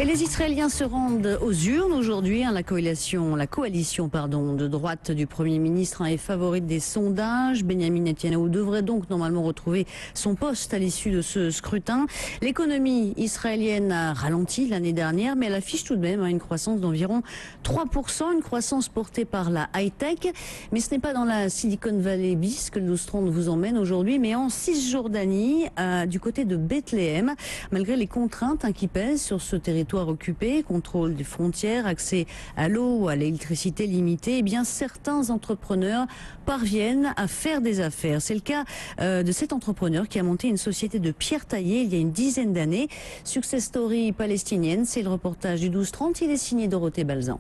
Et les Israéliens se rendent aux urnes aujourd'hui. La coalition de droite du Premier ministre est favorite des sondages. Benjamin Netanyahou devrait donc normalement retrouver son poste à l'issue de ce scrutin. L'économie israélienne a ralenti l'année dernière, mais elle affiche tout de même une croissance d'environ 3%, une croissance portée par la high-tech. Mais ce n'est pas dans la Silicon Valley bis que le 12-30 vous emmène aujourd'hui, mais en Cisjordanie, du côté de Bethléem, malgré les contraintes qui pèsent sur ce territoire occupé, contrôle des frontières, accès à l'eau, à l'électricité limitée, eh bien certains entrepreneurs parviennent à faire des affaires. C'est le cas de cet entrepreneur qui a monté une société de pierre taillée il y a une dizaine d'années. Success story palestinienne, c'est le reportage du 12-30, il est signé Dorothée Balzan.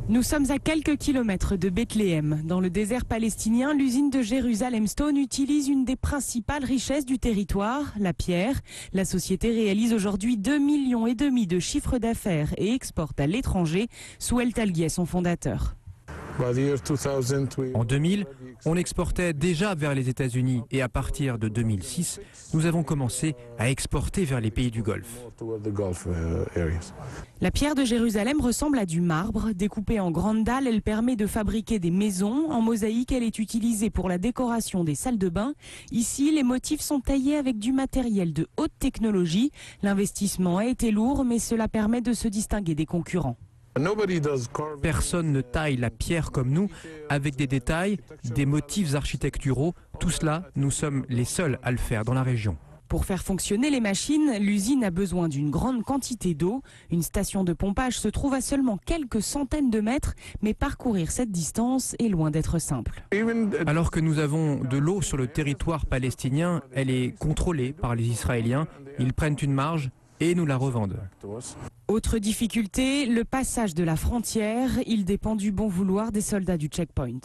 Nous sommes à quelques kilomètres de Bethléem. Dans le désert palestinien, l'usine de Jérusalem Stone utilise une des principales richesses du territoire, la pierre. La société réalise aujourd'hui 2,5 millions de chiffre d'affaires et exporte à l'étranger. Souel Talguier, son fondateur. En 2000, on exportait déjà vers les États-Unis et à partir de 2006, nous avons commencé à exporter vers les pays du Golfe. La pierre de Jérusalem ressemble à du marbre. Découpée en grandes dalles, elle permet de fabriquer des maisons. En mosaïque, elle est utilisée pour la décoration des salles de bain. Ici, les motifs sont taillés avec du matériel de haute technologie. L'investissement a été lourd, mais cela permet de se distinguer des concurrents. Personne ne taille la pierre comme nous, avec des détails, des motifs architecturaux. Tout cela, nous sommes les seuls à le faire dans la région. Pour faire fonctionner les machines, l'usine a besoin d'une grande quantité d'eau. Une station de pompage se trouve à seulement quelques centaines de mètres, mais parcourir cette distance est loin d'être simple. Alors que nous avons de l'eau sur le territoire palestinien, elle est contrôlée par les Israéliens. Ils prennent une marge et nous la revendent. Autre difficulté, le passage de la frontière. Il dépend du bon vouloir des soldats du checkpoint.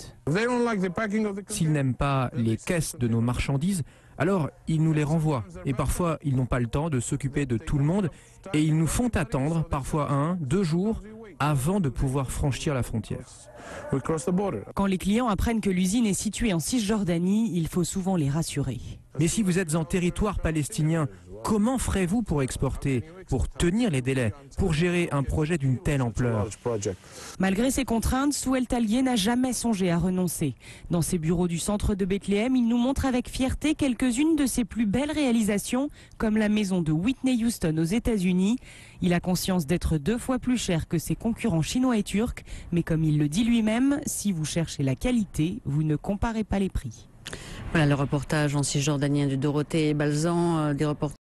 S'ils n'aiment pas les caisses de nos marchandises, alors ils nous les renvoient. Et parfois, ils n'ont pas le temps de s'occuper de tout le monde et ils nous font attendre parfois 1, 2 jours avant de pouvoir franchir la frontière. Quand les clients apprennent que l'usine est située en Cisjordanie, il faut souvent les rassurer. Mais si vous êtes en territoire palestinien, comment ferez-vous pour exporter, pour tenir les délais, pour gérer un projet d'une telle ampleur? Malgré ces contraintes, Souel Talguier n'a jamais songé à renoncer. Dans ses bureaux du centre de Bethléem, il nous montre avec fierté quelques-unes de ses plus belles réalisations, comme la maison de Whitney Houston aux États-Unis. Il a conscience d'être 2 fois plus cher que ses concurrents chinois et turcs, mais comme il le dit lui-même, si vous cherchez la qualité, vous ne comparez pas les prix. Voilà le reportage en Cisjordanien de Dorothée Balzan, des reportages.